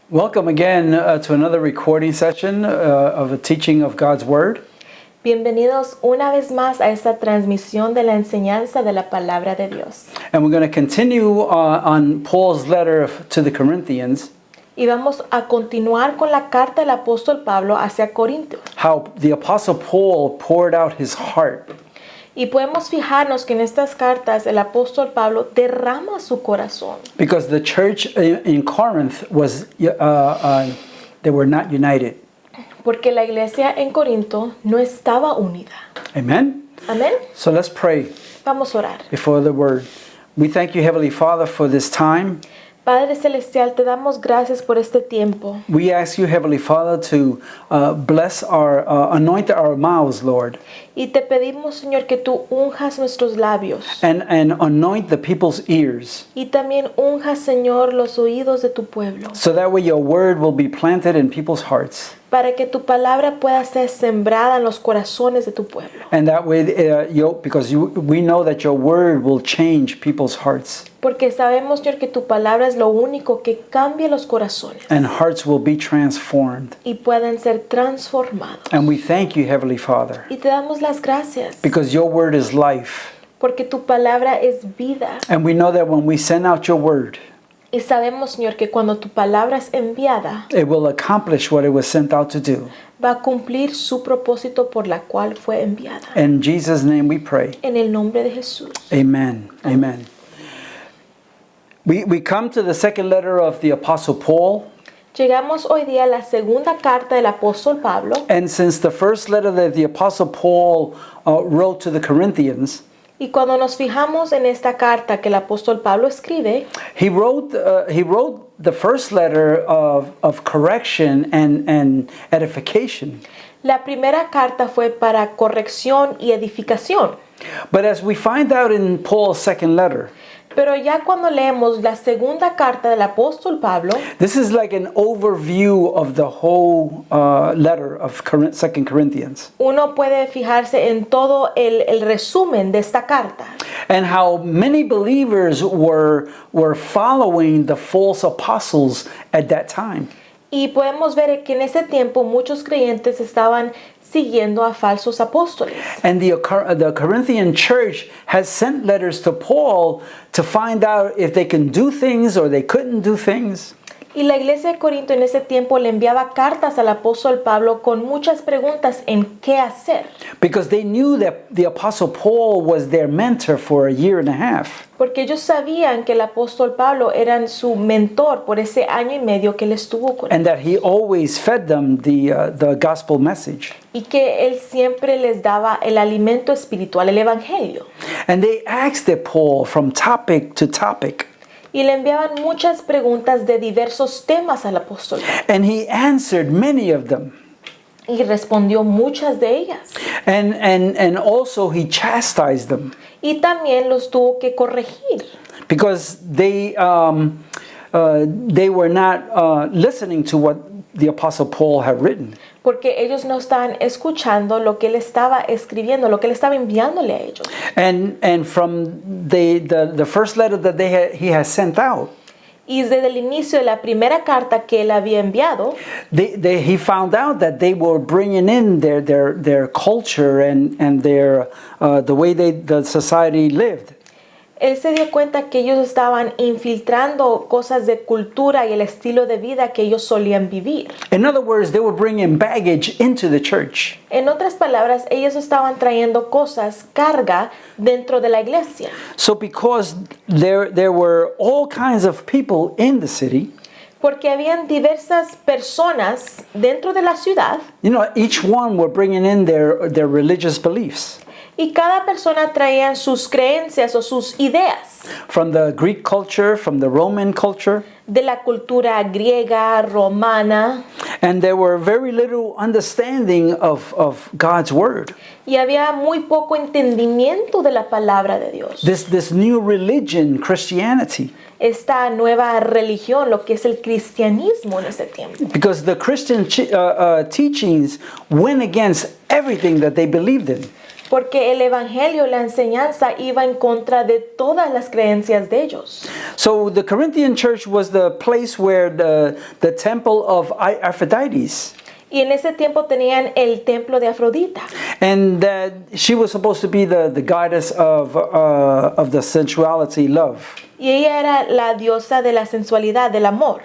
Welcome again to another recording session of a teaching of God's Word. Bienvenidos una vez más a esta transmisión de la enseñanza de la palabra de Dios. And we're going to continue on Paul's letter to the Corinthians. Y vamos a continuar con la carta del apóstol Pablo hacia Corintios. How the Apostle Paul poured out his heart. Y podemos fijarnos que en estas cartas el apóstol Pablo derrama su corazón. Because the church in Corinth was, they were not united. Porque la iglesia en Corinto no estaba unida. Amen? Amén. So let's pray Vamos a orar. before the Word. We thank you, Heavenly Father, for this time. Padre Celestial, te damos gracias por este tiempo. We ask you, Heavenly Father, to bless anoint our mouths, Lord. Y te pedimos, Señor, que tú unjas nuestros labios. And anoint the people's ears. Y también unjas, Señor, los oídos de tu pueblo. So that way your word will be planted in people's hearts. Para que tu palabra pueda ser sembrada en los corazones de tu pueblo. And that way, we know that your word will change people's hearts. Porque sabemos, Señor, que tu palabra es lo único que cambia los corazones. And hearts will be transformed. Y pueden ser transformados. And we thank you, Heavenly Father. Y te damos las gracias. Because your word is life. Porque tu palabra es vida. And we know that when we send out your word, Y sabemos, Señor, que cuando tu palabra es enviada, it will accomplish what it was sent out to do. va a cumplir su propósito por la cual fue enviada. In Jesus' name we pray. En el nombre de Jesús. Amen. Amen. We come to the second letter of the Apostle Paul. Llegamos hoy día a la segunda carta del apóstol Pablo. And since the first letter that the Apostle Paul wrote to the Corinthians, Y cuando nos fijamos en esta carta que el apóstol Pablo escribe, he wrote the first letter of correction and edification. la primera carta fue para corrección y edificación. But as we find out in Paul's second letter, Pero ya cuando leemos la segunda carta del apóstol Pablo, this is like an overview of the whole letter of 2 Corinthians. uno puede fijarse en todo el resumen de esta carta. And how many believers were following the false apostles at that time. Y podemos ver que en ese tiempo muchos creyentes estaban siguiendo a falsos apóstoles. And the Corinthian church has sent letters to Paul to find out if they can do things or they couldn't do things. Y la iglesia de Corinto en ese tiempo le enviaba cartas al apóstol Pablo con muchas preguntas en qué hacer. Because they knew that the Apostle Paul was their mentor for a year and a half. Porque ellos sabían que el apóstol Pablo era su mentor por ese año y medio que él estuvo con él. And that he always fed them the gospel message. Y que él siempre les daba el alimento espiritual, el evangelio. And they asked Paul from topic to topic. Y le enviaban muchas preguntas de diversos temas al apóstol. And he answered many of them. Y respondió muchas de ellas. And also he chastised them. Y también los tuvo que corregir. Because they were not listening to what the Apostle Paul had written. Porque ellos no estaban escuchando lo que él estaba escribiendo, lo que él estaba enviándole a ellos. And from the first letter that he has sent out, Y desde el inicio de la primera carta que él había enviado, he found out that they were bringing in their culture and their the way the society lived. él se dio cuenta que ellos estaban infiltrando cosas de cultura y el estilo de vida que ellos solían vivir. In other words, they were bringing baggage into the church. En otras palabras, ellos estaban trayendo cosas, carga, dentro de la iglesia. So because there were all kinds of people in the city, Porque habían diversas personas dentro de la ciudad each one were bringing in their religious beliefs. y cada persona traía sus creencias o sus ideas From the Greek culture, from the Roman culture. de la cultura griega, romana, And there were very little understanding of God's word. y había muy poco entendimiento de la palabra de Dios. This new religion, Christianity. Esta nueva religión, lo que es el cristianismo en ese tiempo. Because the Christian teachings went against everything that they believed in. Porque el evangelio, la enseñanza, iba en contra de todas las creencias de ellos. So the Corinthian church was the place where the temple of Aphrodite, Y en ese tiempo tenían el templo de Afrodita. and that she was supposed to be the goddess of the sensuality, love. Y ella era la diosa de la sensualidad, del amor.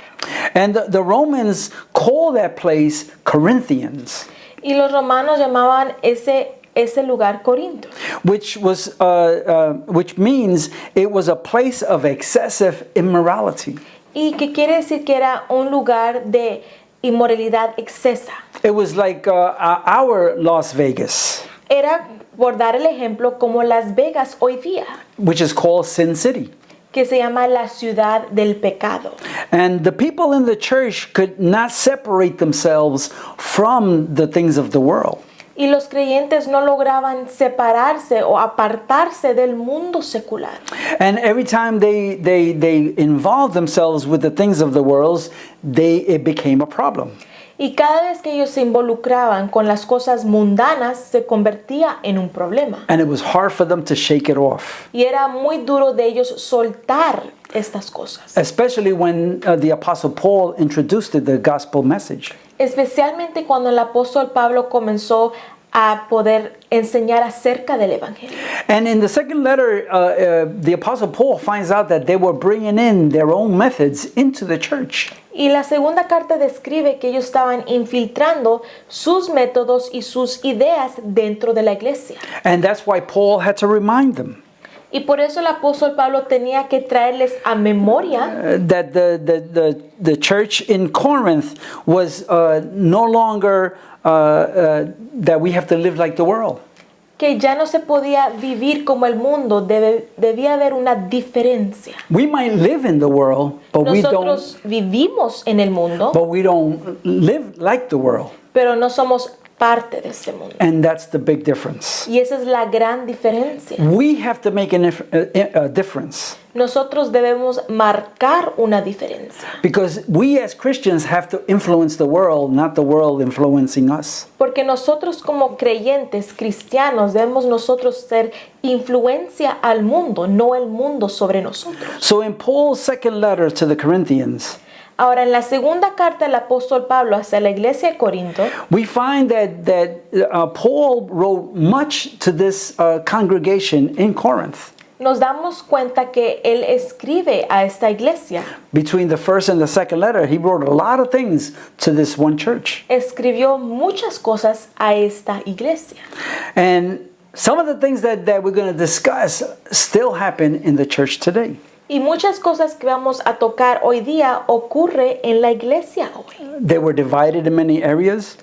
And the Romans call that place Corinthians, Y los romanos llamaban ese lugar Corinto, which means it was a place of excessive immorality. y que quiere decir que era un lugar de inmoralidad excesa. It was like our Las Vegas, Era, por dar el ejemplo, como Las Vegas hoy día, which is called Sin City. que se llama la ciudad del pecado. And the people in the church could not separate themselves from the things of the world. Y los creyentes no lograban separarse o apartarse del mundo secular. And every time they involved themselves with the things of the world, it became a problem. Y cada vez que ellos se involucraban con las cosas mundanas, se convertía en un problema. And it was hard for them to shake it off, Y era muy duro de ellos soltar estas cosas. especially when the Apostle Paul introduced the gospel message. Especialmente cuando el apóstol Pablo comenzó a poder enseñar acerca del evangelio. And in the second letter, the Apostle Paul finds out that they were bringing in their own methods into the church. Y la segunda carta describe que ellos estaban infiltrando sus métodos y sus ideas dentro de la iglesia. And that's why Paul had to remind them Y por eso el apóstol Pablo tenía que traerles a memoria that the church in Corinth was no longer that we have to live like the world. que ya no se podía vivir como el mundo, debía haber una diferencia. We might live in the world, but Nosotros vivimos en el mundo, we don't live like the world. pero no somos parte de este mundo. And that's the big difference. Y esa es la gran diferencia. We have to make a difference Nosotros debemos marcar una diferencia. because we as Christians have to influence the world, not the world influencing us. Porque nosotros como creyentes cristianos debemos nosotros ser influencia al mundo, no el mundo sobre nosotros. So in Paul's second letter to the Corinthians, Ahora, en la segunda carta del apóstol Pablo hacia la iglesia de Corinto, we find that Paul wrote much to this congregation in Corinth. nos damos cuenta que él escribe a esta iglesia. Between the first and the second letter, he wrote a lot of things to this one church. Escribió muchas cosas a esta iglesia. And some of the things that we're going to discuss still happen in the church today. Y muchas cosas que vamos a tocar hoy día ocurre en la iglesia hoy. They were divided in many areas.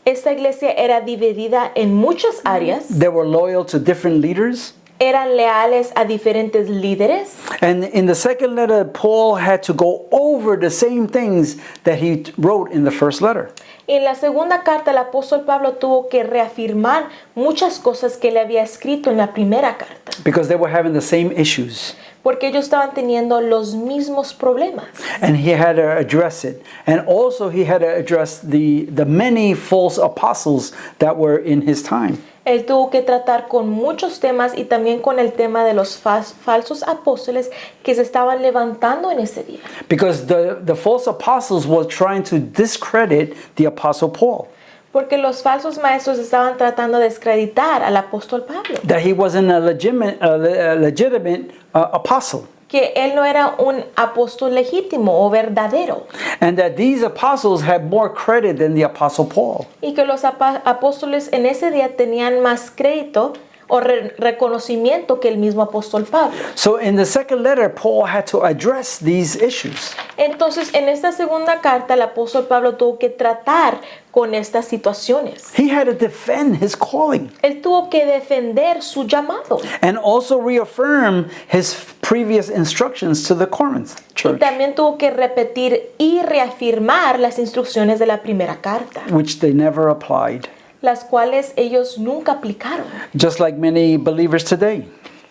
Esta iglesia era dividida en muchas áreas, They were loyal to different leaders. eran leales a diferentes líderes. And in the second letter, Paul had to go over the same things that he wrote in the first letter. En la segunda carta el apóstol Pablo tuvo que reafirmar muchas cosas que le había escrito en la primera carta, Because they were having the same issues. porque ellos estaban teniendo los mismos problemas. And he had to address it. And also he had to address the many false apostles that were in his time. Él tuvo que tratar con muchos temas y también con el tema de los falsos apóstoles que se estaban levantando en ese día. Because the false apostles were trying to discredit the apostle Paul. Porque los falsos maestros estaban tratando de descreditar al apóstol Pablo. That he wasn't a legitimate apostle. Que él no era un apóstol legítimo o verdadero. And that these apostles had more credit than the apostle Paul. Y que los apóstoles en ese día tenían más crédito o reconocimiento que el mismo apóstol Pablo. So in the second letter, Paul had to address these issues. Entonces, en esta segunda carta, el apóstol Pablo tuvo que tratar con estas situaciones. He had to defend his calling Él tuvo que defender su llamado and also reaffirm his previous instructions to the Corinth y church, también tuvo que repetir y reafirmar las instrucciones de la primera carta, which they never applied, las cuales ellos nunca aplicaron. just like many believers today.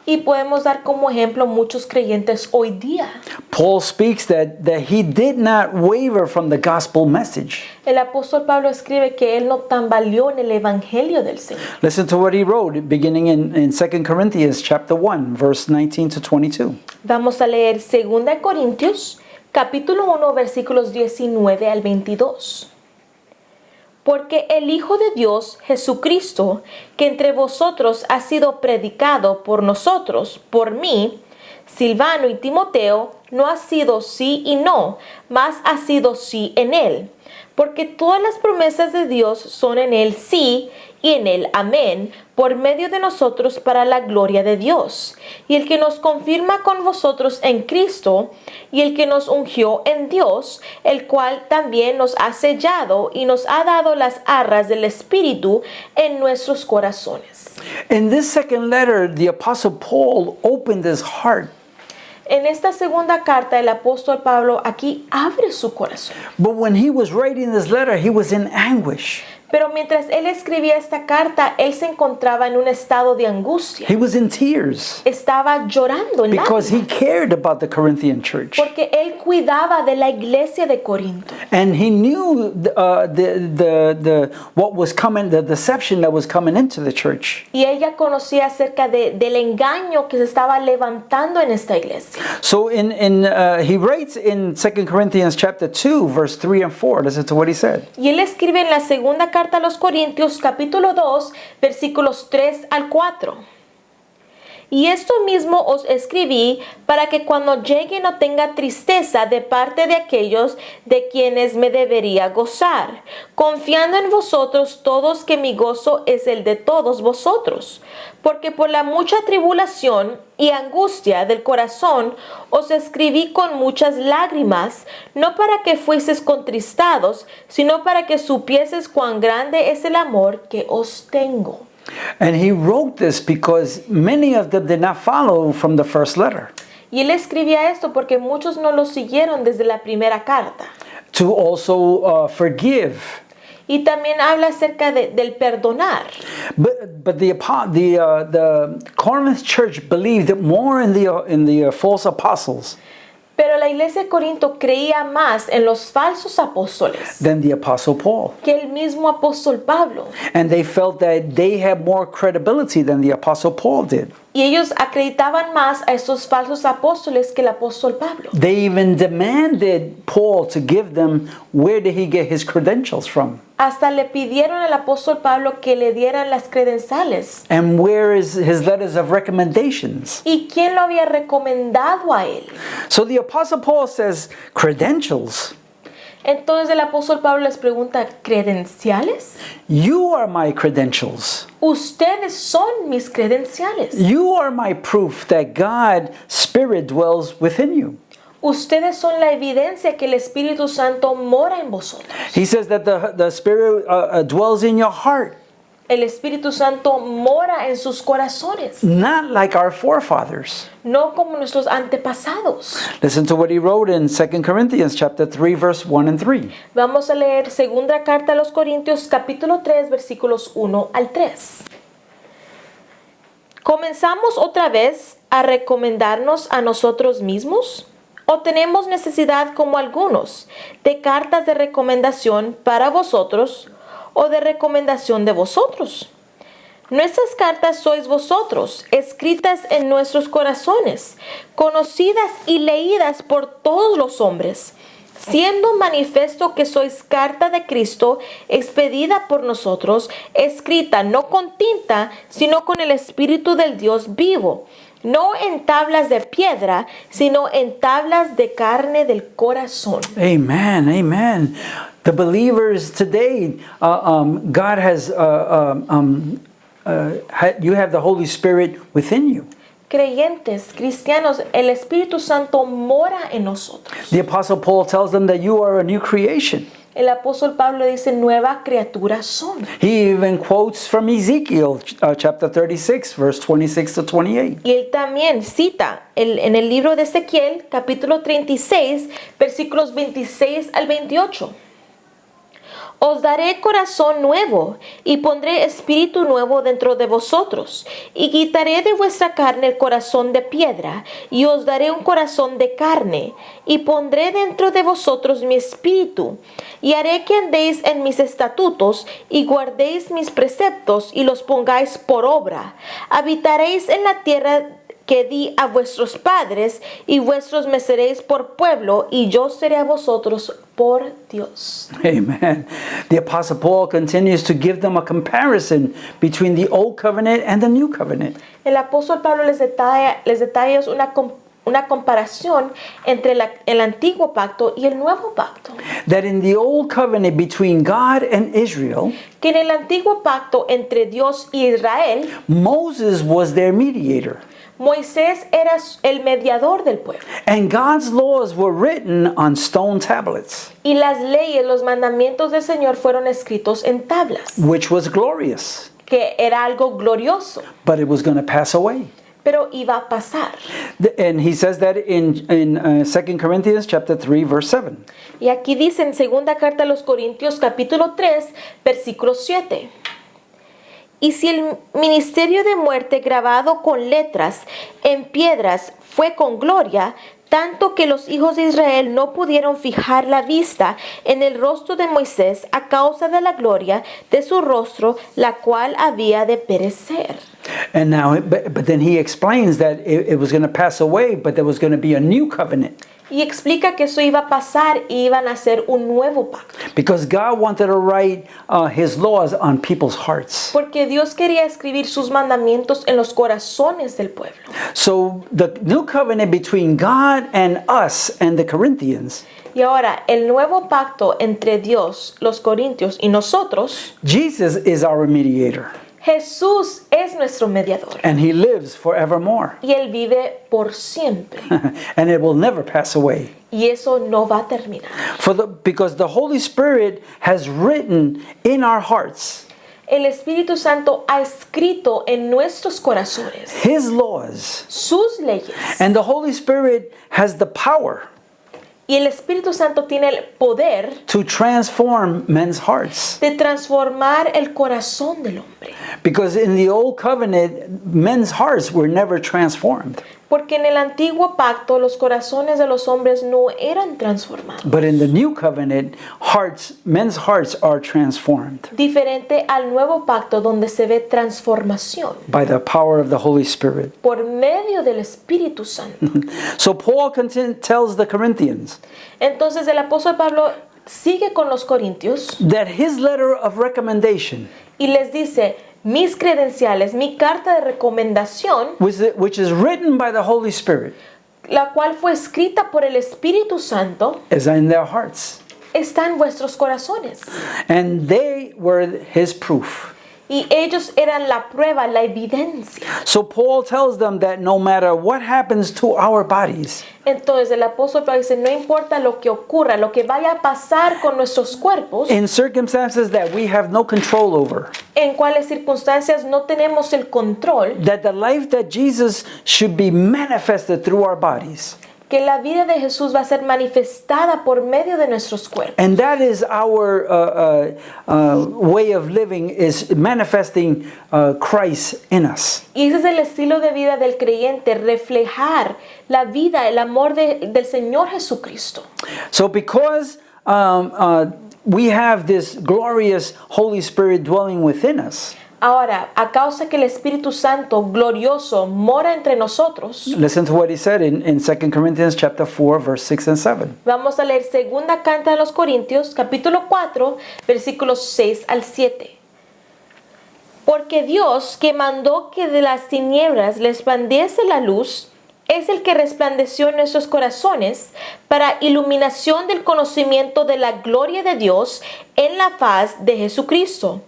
Y podemos dar como ejemplo muchos creyentes hoy día. Paul speaks that he did not waver from the gospel message. El apóstol Pablo escribe que él no tambaleó en el evangelio del Señor. Listen to what he wrote beginning in 2 Corinthians chapter 1, verse 19 to 22. Vamos a leer 2 Corintios, capítulo 1, versículos 19 al 22. Porque el Hijo de Dios, Jesucristo, que entre vosotros ha sido predicado por nosotros, por mí, Silvano y Timoteo, no ha sido sí y no, mas ha sido sí en él. Porque todas las promesas de Dios son en él sí y en él amén, por medio de nosotros para la gloria de Dios. Y el que nos confirma con vosotros en Cristo, y el que nos ungió en Dios, el cual también nos ha sellado y nos ha dado las arras del Espíritu en nuestros corazones. In this second letter, the Apostle Paul opened his heart. En esta segunda carta, el apóstol Pablo aquí abre su corazón. But when he was writing this letter, he was in anguish. Pero mientras él escribía esta carta, él se encontraba en un estado de angustia. He was in tears Estaba llorando en because he lágrimas, cared about the Corinthian church. porque él cuidaba de la iglesia de Corinto. And he knew what was coming, the deception that was coming into the church. Y ella conocía acerca del engaño que se estaba levantando en esta iglesia. So he writes in 2 Corinthians chapter 2, verse 3 and 4. Listen to what he said. Y él escribe en la segunda carta a los Corintios, capítulo 2, versículos 3 al 4. Y esto mismo os escribí para que cuando llegue no tenga tristeza de parte de aquellos de quienes me debería gozar, confiando en vosotros todos que mi gozo es el de todos vosotros. Porque por la mucha tribulación y angustia del corazón os escribí con muchas lágrimas, no para que fueseis contristados, sino para que supieses cuán grande es el amor que os tengo. And he wrote this because many of them did not follow from the first letter. Y él escribía esto porque muchos no lo siguieron desde la primera carta. To also forgive. Y también habla acerca del perdonar. But the Corinth church believed more in the false apostles Pero la iglesia de Corinto creía más en los falsos apóstoles than the apostle Paul. que el mismo apóstol Pablo. And they felt that they had more credibility than the apostle Paul did. Y ellos acreditaban más a estos falsos apóstoles que el apóstol Pablo. They even demanded Paul to give them where did he get his credentials from? Hasta le pidieron al apóstol Pablo que le dieran las credenciales. And where is his letters of recommendations? ¿Y quién lo había recomendado a él? So the apostle Paul says, credentials? Entonces el apóstol Pablo les pregunta, ¿credenciales? You are my credentials. Ustedes son mis credenciales. You are my proof that God's Spirit dwells within you. Ustedes son la evidencia que el Espíritu Santo mora en vosotros. He says that the Spirit dwells in your heart, El Espíritu Santo mora en sus corazones, not like our forefathers. no como nuestros antepasados. Listen to what he wrote in 2 Corinthians chapter 3, verse 1 and 3. Vamos a leer segunda carta a los Corintios, capítulo 3, versículos 1 al 3. ¿Comenzamos otra vez a recomendarnos a nosotros mismos? ¿O tenemos necesidad, como algunos, de cartas de recomendación para vosotros o de recomendación de vosotros? Nuestras cartas sois vosotros, escritas en nuestros corazones, conocidas y leídas por todos los hombres, siendo manifiesto que sois carta de Cristo, expedida por nosotros, escrita no con tinta, sino con el Espíritu del Dios vivo, no en tablas de piedra, sino en tablas de carne del corazón. Amen, amen. The believers today, God has, you have the Holy Spirit within you. Creyentes, cristianos, el Espíritu Santo mora en nosotros. The Apostle Paul tells them that you are a new creation. El apóstol Pablo dice, nueva criatura son. He even quotes from Ezekiel chapter 36, verse 26 to 28. Y él también cita en el libro de Ezequiel, capítulo 36, versículos 26 al 28. Os daré corazón nuevo y pondré espíritu nuevo dentro de vosotros y quitaré de vuestra carne el corazón de piedra y os daré un corazón de carne y pondré dentro de vosotros mi espíritu y haré que andéis en mis estatutos y guardéis mis preceptos y los pongáis por obra. Habitaréis en la tierra que di a vuestros padres y vuestros me seréis por pueblo y yo seré a vosotros por Dios. Amen. The Apostle Paul continues to give them a comparison between the Old Covenant and the New Covenant. El apóstol Pablo les detalla una comparación entre el antiguo pacto y el nuevo pacto. That in the Old Covenant between God and Israel, Que en el antiguo pacto entre Dios y Israel, Moses was their mediator. Moisés era el mediador del pueblo. And God's laws were written on stone tablets, Y las leyes, los mandamientos del Señor fueron escritos en tablas, which was glorious, que era algo glorioso, but it was going to pass away. pero iba a pasar. And he says that in 2 Corinthians chapter 3, verse 7. Y aquí dice en segunda carta a los Corintios capítulo 3, versículo 7. Y si el ministerio de muerte grabado con letras en piedras fue con gloria, tanto que los hijos de Israel no pudieron fijar la vista en el rostro de Moisés a causa de la gloria de su rostro, la cual había de perecer. And now, but then he explains that it was going to pass away, but there was going to be a new covenant. Y explica que eso iba a pasar y iban a hacer un nuevo pacto. Because God wanted to write his laws on people's hearts. Porque Dios quería escribir sus mandamientos en los corazones del pueblo. So the new covenant between God and us and the Corinthians, Y ahora, el nuevo pacto entre Dios, los Corintios y nosotros, Jesus is our mediator, Jesús es nuestro mediador. and he lives forevermore. Y Él vive por siempre. And it will never pass away. Y eso no va a terminar. Because the Holy Spirit has written in our hearts El Espíritu Santo ha escrito en nuestros corazones his laws, sus leyes. and the Holy Spirit has the power Y el Espíritu Santo tiene el poder to transform men's hearts. de transformar el corazón del hombre. Because in the old covenant, men's hearts were never transformed. Porque en el antiguo pacto los corazones de los hombres no eran transformados. But in the new covenant, men's hearts are transformed Diferente al nuevo pacto donde se ve transformación by the power of the Holy Spirit. por medio del Espíritu Santo. So Paul tells the Corinthians Entonces el apóstol Pablo sigue con los corintios that his letter of recommendation, y les dice, mis credenciales, mi carta de recomendación, which is written by the Holy Spirit, la cual fue escrita por el Espíritu Santo, is in their hearts. está en vuestros corazones. And they were his proof. Y ellos eran la prueba, la evidencia. So Paul tells them that no matter what happens to our bodies, Entonces el apóstol Pablo dice, no importa lo que ocurra, lo que vaya a pasar con nuestros cuerpos, in circumstances that we have no control over, en cuáles circunstancias no tenemos el control, that the life that Jesus should be manifested through our bodies. que la vida de Jesús va a ser manifestada por medio de nuestros cuerpos. And that is our way of living, is manifesting Christ in us. Y ese es el estilo de vida del creyente, reflejar la vida, el amor del Señor Jesucristo. So because we have this glorious Holy Spirit dwelling within us, Ahora, a causa que el Espíritu Santo glorioso mora entre nosotros, listen to what he said in 2 Corinthians chapter 4, verse 6 and 7. vamos a leer segunda carta de los Corintios, capítulo 4, versículos 6 al 7. Porque Dios, que mandó que de las tinieblas resplandeciese la luz, es el que resplandeció en nuestros corazones para iluminación del conocimiento de la gloria de Dios en la faz de Jesucristo.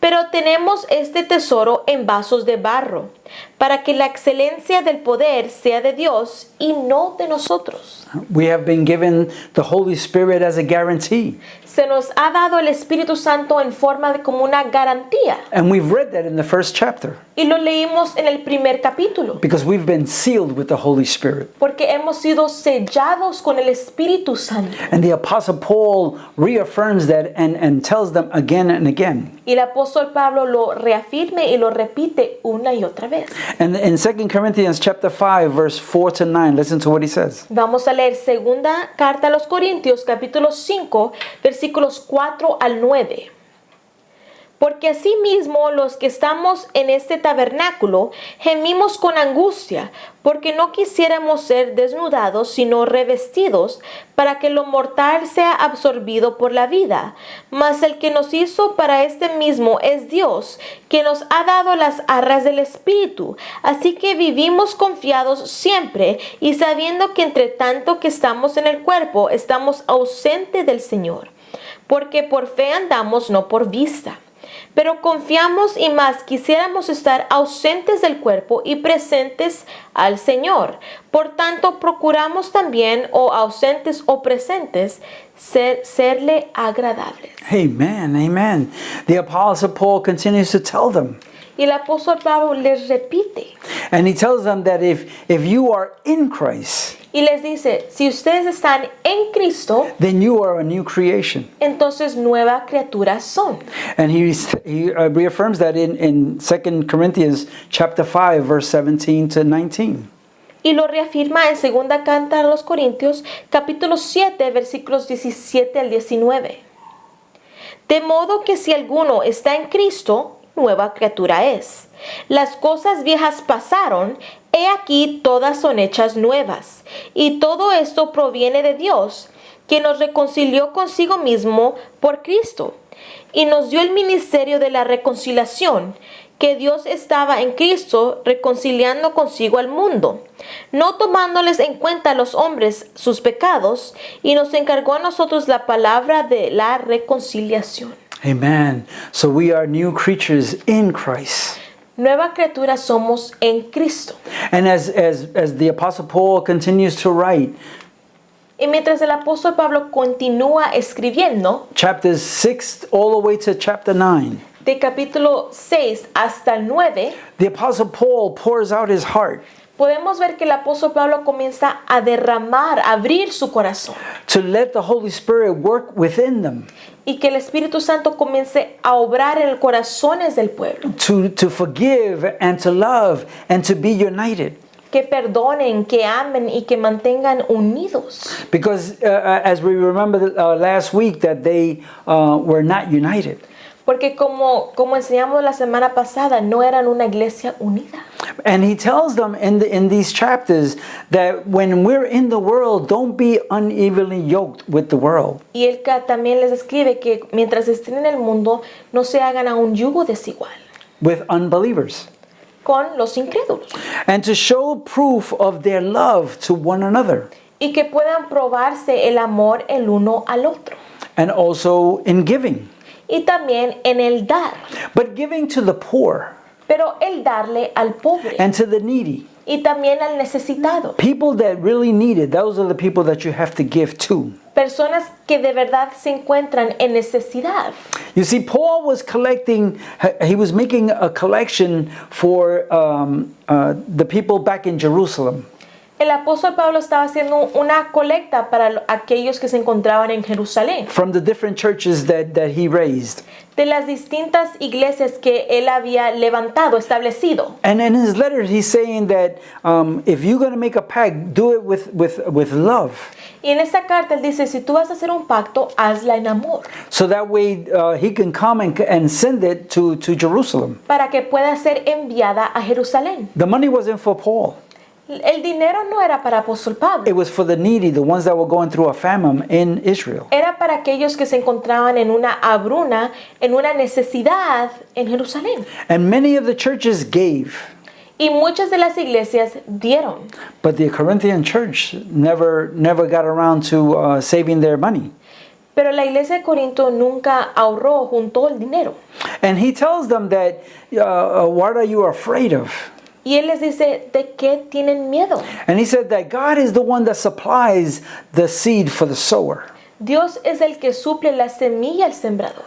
Pero tenemos este tesoro en vasos de barro, para que la excelencia del poder sea de Dios y no de nosotros. We have been given the Holy Spirit as a guarantee. Se nos ha dado el Espíritu Santo en forma de como una garantía. And we've read that in the first chapter Y lo leímos en el primer capítulo. because we've been sealed with the Holy Spirit. Porque hemos sido sellados con el Espíritu Santo. And the Apostle Paul reaffirms that and tells them again and again. Y el apóstol Pablo lo reafirma y lo repite una y otra vez. And in 2 Corinthians chapter 5, verse 4 to 9, listen to what he says. Vamos a leer segunda carta a los Corintios, capítulo 5, versículos 4 al 9. Porque asimismo los que estamos en este tabernáculo gemimos con angustia, porque no quisiéramos ser desnudados, sino revestidos, para que lo mortal sea absorbido por la vida. Mas el que nos hizo para este mismo es Dios, que nos ha dado las arras del Espíritu. Así que vivimos confiados siempre y sabiendo que entre tanto que estamos en el cuerpo, estamos ausentes del Señor. Porque por fe andamos, no por vista. Pero confiamos y más quisiéramos estar ausentes del cuerpo y presentes al Señor. Por tanto, procuramos también, o ausentes o presentes, serle agradables. Amen, amen. The Apostle Paul continues to tell them. Y el apóstol Pablo les repite And he tells them that if you are in Christ, y les dice, si ustedes están en Cristo, then you are a new creation. entonces nueva criatura son. And he reaffirms that in 2 Corinthians chapter 5, verse 17 to 19. Y lo reafirma en segunda carta a los Corintios, capítulo 7, versículos 17 al 19. De modo que si alguno está en Cristo, nueva criatura es. Las cosas viejas pasaron, he aquí todas son hechas nuevas. Y todo esto proviene de Dios, que nos reconcilió consigo mismo por Cristo, y nos dio el ministerio de la reconciliación, que Dios estaba en Cristo reconciliando consigo al mundo, no tomándoles en cuenta a los hombres sus pecados, y nos encargó a nosotros la palabra de la reconciliación. Amen. So we are new creatures in Christ. Nueva criatura somos en Cristo. And as the Apostle Paul continues to write, Y mientras el apóstol Pablo continúa escribiendo, chapters 6 all the way to chapter 9, de capítulo 6 hasta el 9, the Apostle Paul pours out his heart podemos ver que el apóstol Pablo comienza a derramar, a abrir su corazón. to let the Holy Spirit work within them, Y que el Espíritu Santo comience a obrar en los corazones del pueblo. to forgive and to love and to be united. Que perdonen, que amen y que mantengan unidos. Because as we remember last week that they were not united. Porque como enseñamos la semana pasada, no eran una iglesia unida. And he tells them in these chapters that when we're in the world, don't be unevenly yoked with the world. Y él también les escribe que mientras estén en el mundo, no se hagan a un yugo desigual With unbelievers. con los incrédulos. And to show proof of their love to one another. Y que puedan probarse el amor el uno al otro. And also in giving. Y también en el dar. But giving to the poor Pero el darle al pobre. and to the needy. Y también al necesitado. People that really need it, those are the people that you have to give to. Personas que de verdad se encuentran en necesidad. You see, Paul was he was making a collection for the people back in Jerusalem. El apóstol Pablo estaba haciendo una colecta para aquellos que se encontraban en Jerusalén, From the different churches that he raised. de las distintas iglesias que él había levantado, establecido. And in his letter, he's saying that if you're going to make a pact, do it with love. Y en esta carta él dice, si tú vas a hacer un pacto, hazla en amor, So that way he can come and send it to Jerusalem. para que pueda ser enviada a Jerusalén. The money wasn't for Paul. El dinero no era para apóstol Pablo, It was for the needy, the ones that were going through a famine in Israel. era para aquellos que se encontraban en una hambruna, en una necesidad en Jerusalén. And many of the churches gave. Y muchas de las iglesias dieron, But the Corinthian church never got around to saving their money. pero la iglesia de Corinto nunca ahorró, juntó el dinero. And he tells them that, what are you afraid of? Y él les dice, ¿de qué tienen miedo? And he said that God is the one that supplies the seed for the sower. Dios es el que suple la semilla al sembrador.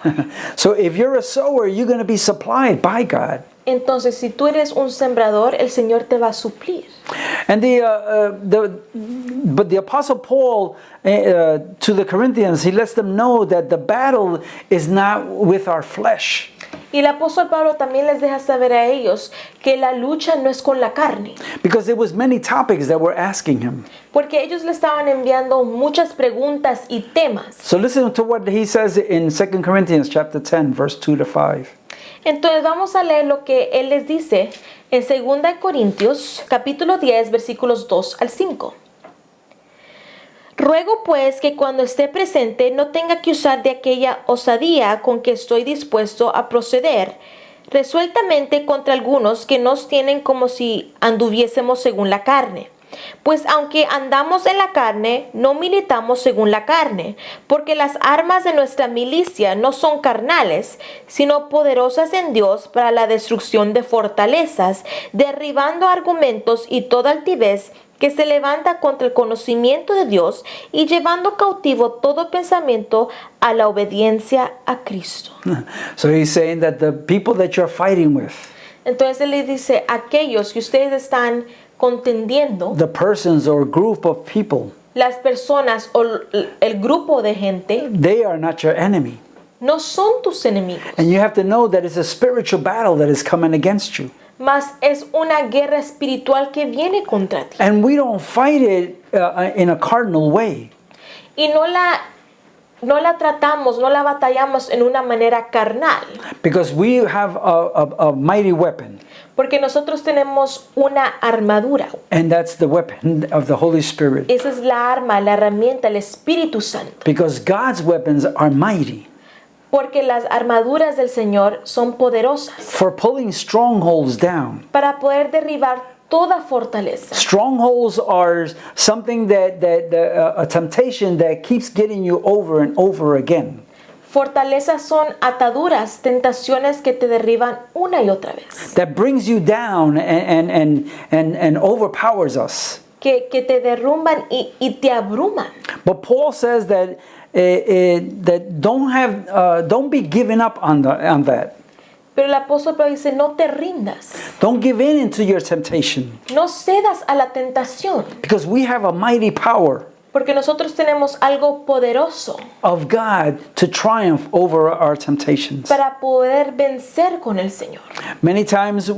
So if you're a sower, you're going to be supplied by God. Entonces, si tú eres un sembrador, el Señor te va a suplir. And but the Apostle Paul to the Corinthians, he lets them know that the battle is not with our flesh. Y el apóstol Pablo también les deja saber a ellos que la lucha no es con la carne, Because there was many topics that were asking him. porque ellos le estaban enviando muchas preguntas y temas. So listen to what he says in 2 Corinthians chapter 10, verse 2 to 5. Entonces vamos a leer lo que él les dice en 2 Corintios capítulo 10 versículos 2 al 5. Ruego pues que cuando esté presente no tenga que usar de aquella osadía con que estoy dispuesto a proceder resueltamente contra algunos que nos tienen como si anduviésemos según la carne. Pues aunque andamos en la carne, no militamos según la carne, porque las armas de nuestra milicia no son carnales, sino poderosas en Dios para la destrucción de fortalezas, derribando argumentos y toda altivez que se levanta contra el conocimiento de Dios y llevando cautivo todo pensamiento a la obediencia a Cristo. So he's saying that the people that you're fighting with, Entonces él le dice, aquellos que ustedes están contendiendo, the persons or group of people, las personas o el grupo de gente, they are not your enemy. no son tus enemigos, And you have to know that it's a spiritual battle that is coming against you. mas es una guerra espiritual que viene contra ti. And we don't fight it in a cardinal way. Y no la tratamos, no la batallamos en una manera carnal, Because we have a mighty weapon. porque nosotros tenemos una armadura. And that's the weapon of the Holy Spirit. Esa es la arma, la herramienta, el Espíritu Santo. Because God's weapons are mighty Porque las armaduras del Señor son poderosas for pulling strongholds down. para poder derribar toda fortaleza. Strongholds are something that a temptation that keeps getting you over and over again. Fortalezas son ataduras, tentaciones que te derriban una y otra vez, That brings you down and overpowers us. que te derrumban y te abruman. But Paul says that that don't be giving up on that. Pero el apóstol Pablo dice, no te rindas, Don't give in into your temptation, no cedas a la tentación, because we have a mighty power porque nosotros tenemos algo poderoso of God to triumph over our temptations. para poder vencer con el Señor. Many times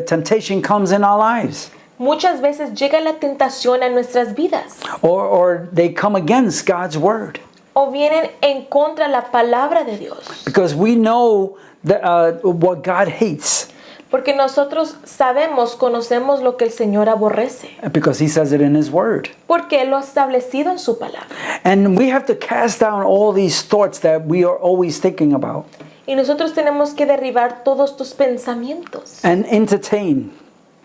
temptation comes in our lives, Muchas veces llega la tentación a nuestras vidas or they come against God's word, o vienen en contra de la palabra de Dios, because we know that, what God hates, porque nosotros sabemos, conocemos lo que el Señor aborrece, because He says it in His word. porque Él lo ha establecido en su palabra. And we have to cast down all these thoughts that we are always thinking about Y nosotros tenemos que derribar todos tus pensamientos, and entertain.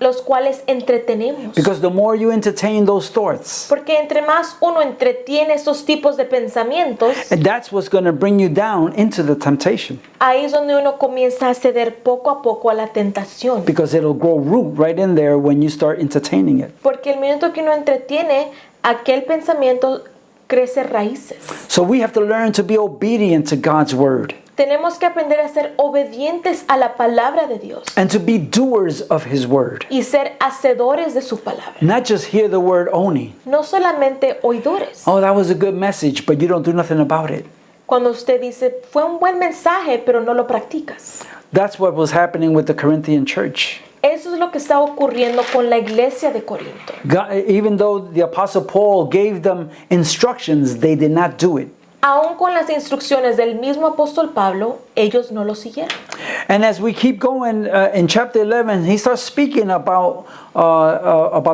los cuales entretenemos. Because the more you entertain those thoughts, Porque entre más uno entretiene estos tipos de pensamientos, and that's what's going to bring you down into the temptation. ahí es donde uno comienza a ceder poco a poco a la tentación. Because it'll grow root right in there when you start entertaining it. Porque el minuto que uno entretiene, aquel pensamiento crece raíces. So we have to learn to be obedient to God's word Tenemos que aprender a ser obedientes a la palabra de Dios and to be doers of His word. y ser hacedores de su palabra. Not just hear the word only. No solamente oidores. Oh, that was a good message, but you don't do nothing about it. Cuando usted dice, fue un buen mensaje, pero no lo practicas. That's what was happening with the Corinthian church. Eso es lo que está ocurriendo con la iglesia de Corinto. God, even though the Apostle Paul gave them instructions, they did not do it. Aún con las instrucciones del mismo apóstol Pablo, ellos no lo siguieron. And as we keep going in chapter 11, he starts speaking about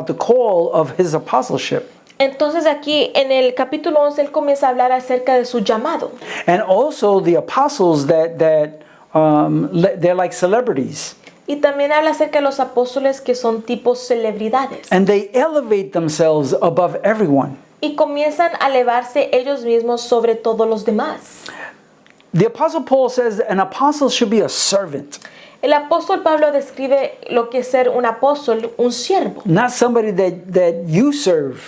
the call of his apostleship. Entonces aquí en el capítulo 11 él comienza a hablar acerca de su llamado. And also the apostles that they're like celebrities. Y también habla acerca de los apóstoles que son tipos celebridades. And they elevate themselves above everyone. Y comienzan a elevarse ellos mismos sobre todos los demás. The Apostle Paul says an apostle should be a servant. El apóstol Pablo describe lo que es ser un apóstol, un siervo, not somebody that you serve.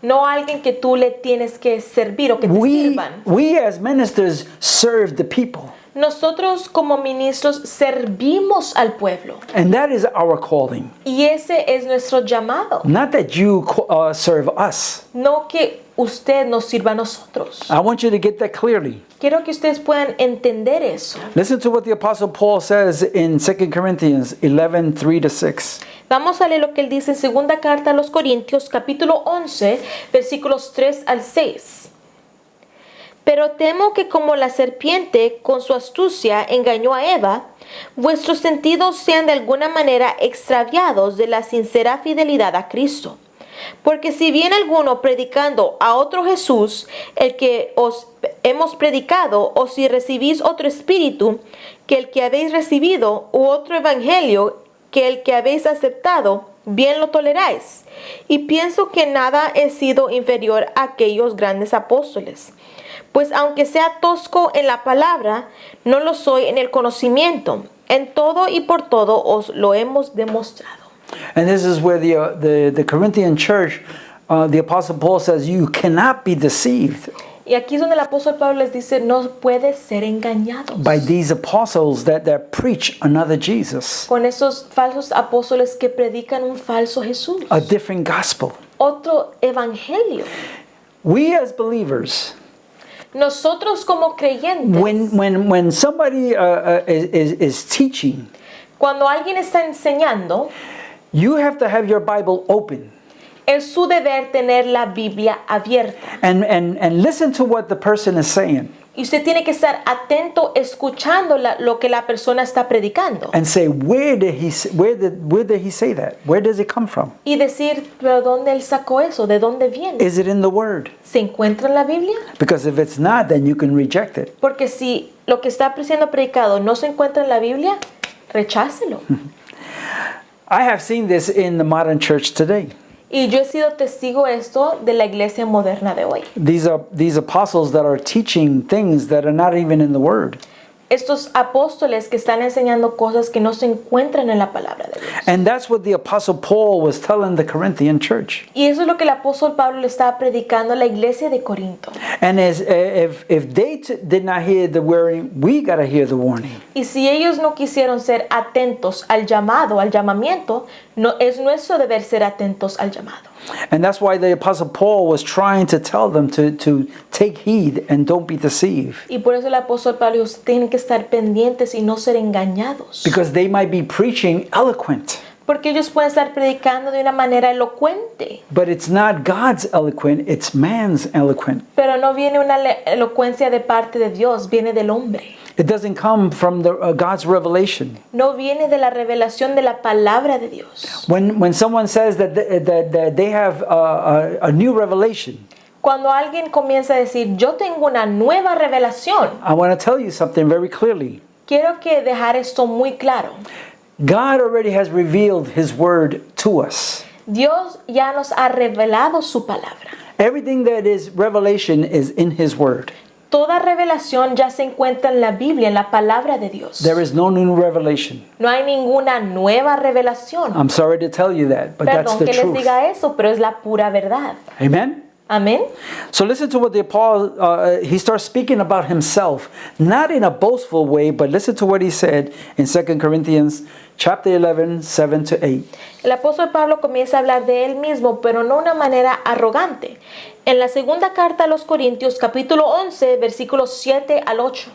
no alguien que tú le tienes que servir o que te sirvan. We as ministers serve the people, Nosotros como ministros servimos al pueblo and that is our calling. y ese es nuestro llamado, Not that you serve us. no que usted nos sirva a nosotros. I want you to get that clearly. Quiero que ustedes puedan entender eso. Listen to what the Apostle Paul says in 2 Corinthians 11, 3-6. Vamos a leer lo que él dice en segunda carta a los Corintios, capítulo 11, versículos 3 al 6. Pero temo que como la serpiente con su astucia engañó a Eva, vuestros sentidos sean de alguna manera extraviados de la sincera fidelidad a Cristo. Porque si viene alguno predicando a otro Jesús, el que os hemos predicado, o si recibís otro espíritu que el que habéis recibido, u otro evangelio que el que habéis aceptado, bien lo toleráis. Y pienso que nada he sido inferior a aquellos grandes apóstoles. Pues aunque sea tosco en la palabra, no lo soy en el conocimiento. En todo y por todo os lo hemos demostrado. And this is where the Corinthian church, the Apostle Paul says, you cannot be deceived Y aquí es donde el apóstol Pablo les dice, no puedes ser engañados by these apostles that preach another Jesus, con esos falsos apóstoles que predican un falso Jesús, a different gospel. otro evangelio. We as believers, Nosotros como creyentes, when somebody is teaching, cuando alguien está enseñando, you have to have your Bible open es su deber tener la Biblia abierta. and listen to what the person is saying Y usted tiene que estar atento escuchando lo que la persona está predicando. and say, where did he say that? Where does it come from? Y decir, pero ¿dónde él sacó eso? ¿De dónde viene? Is it in the Word? ¿Se encuentra en la Biblia? Because if it's not, then you can reject it. Porque si lo que está siendo predicado no se encuentra en la Biblia, rechácelo. I have seen this in the modern church today. Y yo he sido testigo esto de la iglesia moderna de hoy. These apostles that are teaching things that are not even in the Word. Estos apóstoles que están enseñando cosas que no se encuentran en la palabra de Dios. And that's what the Apostle Paul was telling the Corinthian church. Y eso es lo que el apóstol Pablo le estaba predicando a la iglesia de Corinto. And if they did not hear the warning, we got to hear the warning. Y si ellos no quisieron ser atentos al llamado, al llamamiento, no es nuestro deber ser atentos al llamado. And that's why the Apostle Paul was trying to tell them to take heed and don't be deceived. Y por eso el apóstol Pablo dijo, tienen que estar pendientes y no ser engañados. Because they might be preaching eloquent, Porque ellos pueden estar predicando de una manera elocuente, but it's not God's eloquent, it's man's eloquent. pero no viene una elocuencia de parte de Dios, viene del hombre. It doesn't come from God's revelation. No viene de la revelación de la palabra de Dios. When someone says that they have a new revelation, Cuando alguien comienza a decir, yo tengo una nueva revelación, I want to tell you something very clearly. quiero que dejar esto muy claro. God already has revealed His word to us. Dios ya nos ha revelado su palabra. Everything that is revelation is in His word. Toda revelación ya se encuentra en la Biblia, en la palabra de Dios. There is no new revelation. No hay ninguna nueva revelación. I'm sorry to tell you that, but that's Perdón the que les truth. diga eso, pero es la pura verdad. Amen? Amén. So listen to what the Paul, he starts speaking about himself, not in a boastful way, but listen to what he said in 2 Corinthians chapter 11, 7-8. El apóstol Pablo comienza a hablar de él mismo, pero no de una manera arrogante. En la segunda carta a los Corintios, capítulo 11, versículos 7 al 8.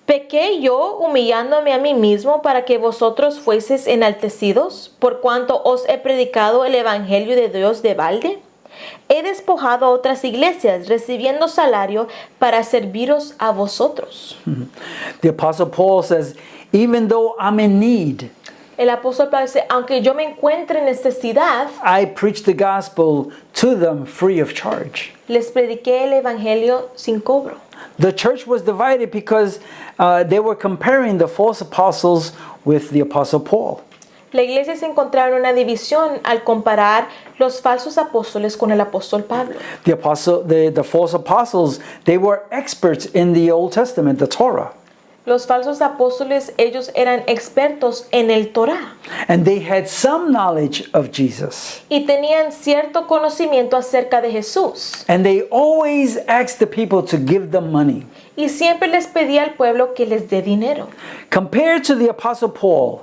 ¿Pequé yo humillándome a mí mismo para que vosotros fueseis enaltecidos, por cuanto os he predicado el evangelio de Dios de balde? He despojado a otras iglesias, recibiendo salario para serviros a vosotros. The Apostle Paul says, even though I'm in need, El apóstol Pablo dice, aunque yo me encuentre en necesidad, I preach the gospel to them free of charge. les prediqué el evangelio sin cobro. The church was divided because they were comparing the false apostles with the Apostle Paul. La iglesia se encontraba en una división al comparar los falsos apóstoles con el apóstol Pablo. The false apostles, they were experts in the Old Testament, the Torah. Los falsos apóstoles, ellos eran expertos en el Torá and they had some knowledge of Jesus. y tenían cierto conocimiento acerca de Jesús. And they always asked the people to give them money. Y siempre les pedía al pueblo que les dé dinero. Compared to the Apostle Paul,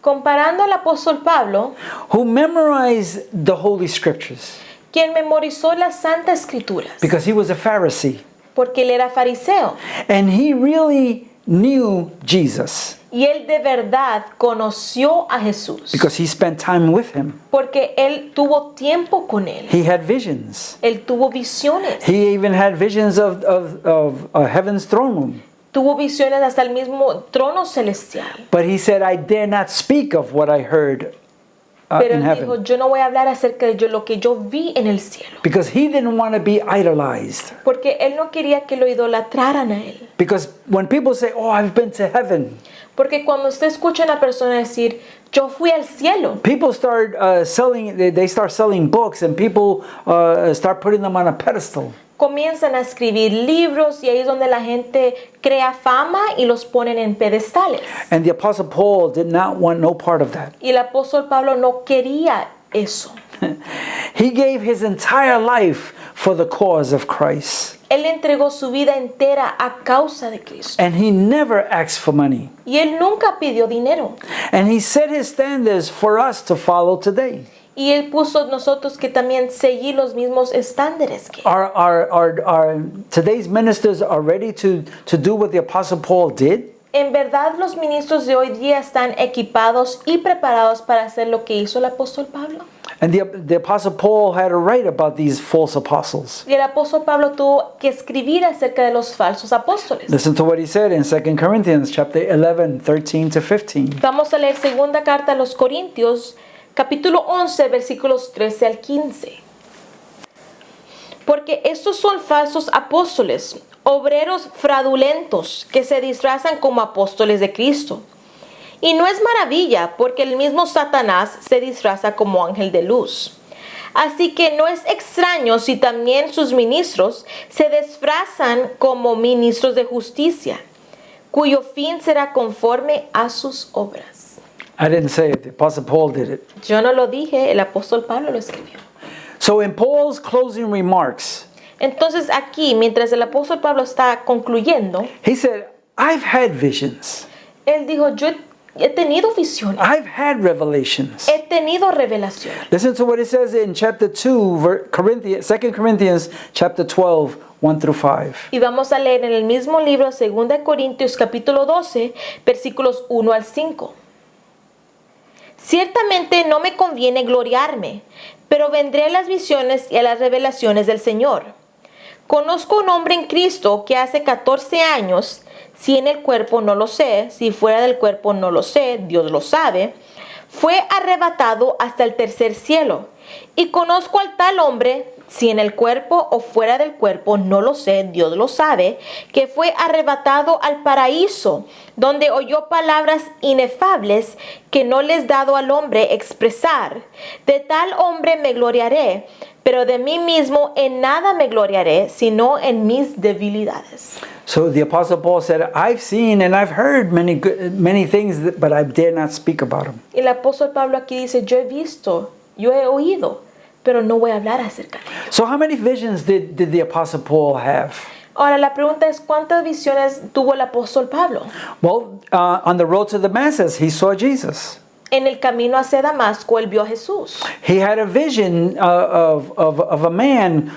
Comparando al apóstol Pablo, who memorized the Holy Scriptures quien memorizó las Santas Escrituras, because he was a Pharisee, porque él era fariseo and he really knew Jesus y él de verdad conoció a Jesús, because he spent time with him. porque él tuvo tiempo con él. He had visions. Él tuvo visiones. He even had visions of heaven's throne room. Tuvo visiones hasta el mismo trono celestial. But he said, I dare not speak of what I heard Pero in él dijo, heaven. yo no voy a hablar acerca de lo que yo vi en el cielo. Because he didn't want to be idolized. Porque él no quería que lo idolatraran a él. Because when people say, oh, I've been to heaven, Porque cuando usted escucha a una persona decir, yo fui al cielo, people start they start selling books, and people start putting them on a pedestal. comienzan a escribir libros y ahí es donde la gente crea fama y los ponen en pedestales. And the Apostle Paul did not want no part of that. Y el apóstol Pablo no quería eso. He gave his entire life for the cause of Christ. Él entregó su vida entera a causa de Cristo. And he never asked for money. Y él nunca pidió dinero. And he set his standards for us to follow today. Y él puso nosotros que también seguir los mismos estándares que él. Our today's ministers are ready to do what the Apostle Paul did? En verdad los ministros de hoy día están equipados y preparados para hacer lo que hizo el apóstol Pablo. And the Apostle Paul had to write about these false apostles. Y el apóstol Pablo tuvo que escribir acerca de los falsos apóstoles. Listen to what he said in 2 Corinthians chapter 11, 13 to 15. Vamos a leer segunda carta a los Corintios, capítulo 11, versículos 13 al 15. Porque estos son falsos apóstoles, obreros fraudulentos que se disfrazan como apóstoles de Cristo. Y no es maravilla, porque el mismo Satanás se disfraza como ángel de luz. Así que no es extraño si también sus ministros se disfrazan como ministros de justicia, cuyo fin será conforme a sus obras. I didn't say it, the Apostle Paul did it. Yo no lo dije, el apóstol Pablo lo escribió. So in Paul's closing remarks, Entonces aquí, mientras el apóstol Pablo está concluyendo, he said, I've had visions. él dijo, yo he tenido visiones, I've had revelations. he tenido revelaciones. Listen to what it says in chapter 2, 2 Corinthians chapter 12, 1 through 5. Y vamos a leer en el mismo libro, 2 Corintios capítulo 12, versículos 1 al 5. Ciertamente no me conviene gloriarme, pero vendré a las visiones y a las revelaciones del Señor. Conozco un hombre en Cristo que hace 14 años, si en el cuerpo no lo sé, si fuera del cuerpo no lo sé, Dios lo sabe, fue arrebatado hasta el tercer cielo. Y conozco al tal hombre, si en el cuerpo o fuera del cuerpo no lo sé, Dios lo sabe, que fue arrebatado al paraíso, donde oyó palabras inefables que no les dado al hombre expresar. De tal hombre me gloriaré, pero de mí mismo en nada me gloriaré, sino en mis debilidades. So the Apostle Paul said, I've seen and I've heard many things, but I dare not speak about them. El apóstol Pablo aquí dice, yo he visto, yo he oído, pero no voy a hablar acerca de ello. So how many visions did the Apostle Paul have? Ahora la pregunta es, ¿cuántas visiones tuvo el apóstol Pablo? Well, on the road to Damascus, he saw Jesus. En el camino hacia Damasco, él vio a Jesús. He had a vision of a man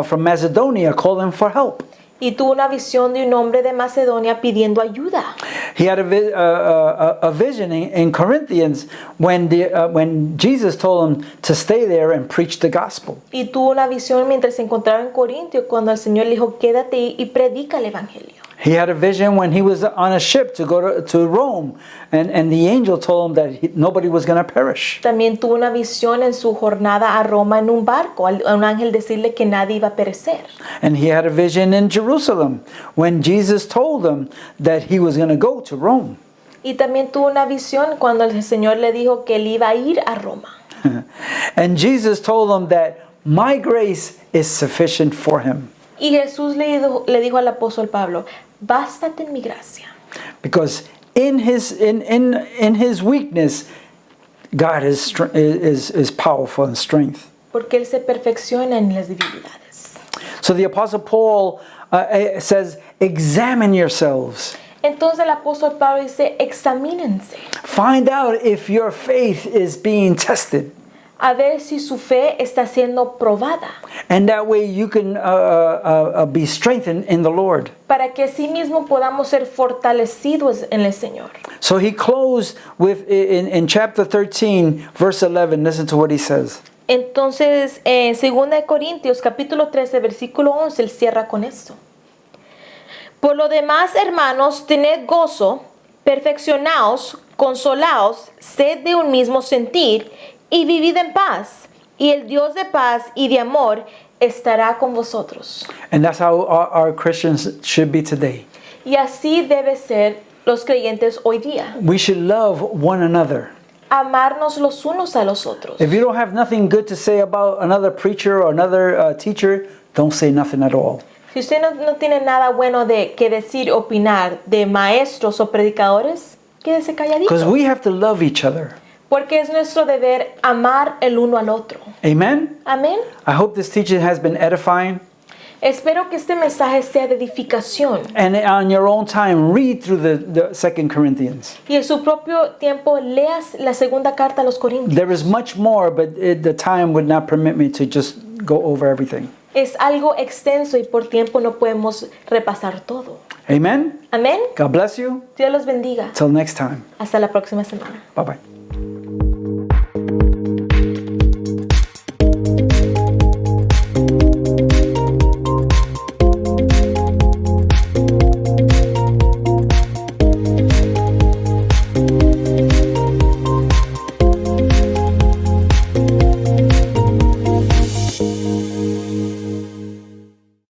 from Macedonia calling for help. Y tuvo una visión de un hombre de Macedonia pidiendo ayuda. He had a vision in Corinthians when Jesus told him to stay there and preach the gospel. Y tuvo una visión mientras se encontraba en Corintio, cuando el Señor le dijo, quédate y predica el evangelio. He had a vision when he was on a ship to go to Rome, and the angel told him that nobody was going to perish. También tuvo una visión en su jornada a Roma en un barco, a un ángel decirle que nadie iba a perecer. And he had a vision in Jerusalem when Jesus told him that he was going to go to Rome. Y también tuvo una visión cuando el Señor le dijo que él iba a ir a Roma. And Jesus told him that my grace is sufficient for him. Y Jesús le dijo al apóstol Pablo, bástate en mi gracia. Because in his weakness, God is powerful in strength. Porque Él se perfecciona en las debilidades. So the Apostle Paul says, examine yourselves. Entonces el apóstol Pablo dice, examínense, Find out if your faith is being tested. a ver si su fe está siendo probada, And that way you can be strengthened in the Lord. para que así mismo podamos ser fortalecidos en el Señor. So he closed with, in chapter 13, verse 11, listen to what he says. Entonces, en 2 Corintios capítulo 13, versículo 11, él cierra con esto. Por lo demás, hermanos, tened gozo, perfeccionaos, consolaos, sed de un mismo sentir y vivid en paz. Y el Dios de paz y de amor estará con vosotros. And that's how our Christians should be today. Y así debe ser los creyentes hoy día. We should love one another. Amarnos los unos a los otros. If you don't have nothing good to say about another preacher or another teacher, don't say nothing at all. Si usted no tiene nada bueno que decir, opinar de maestros o predicadores, quédese calladito. Because we have to love each other. Porque es nuestro deber amar el uno al otro. Amen? Amén. I hope this teaching has been edifying. Espero que este mensaje sea de edificación. And on your own time, read through the 2 Corinthians. Y en su propio tiempo leas la segunda carta a los Corintios. There is much more, but the time would not permit me to just go over everything. Es algo extenso y por tiempo no podemos repasar todo. Amen? Amén. God bless you. Dios los bendiga. Till next time. Hasta la próxima semana. Bye-bye.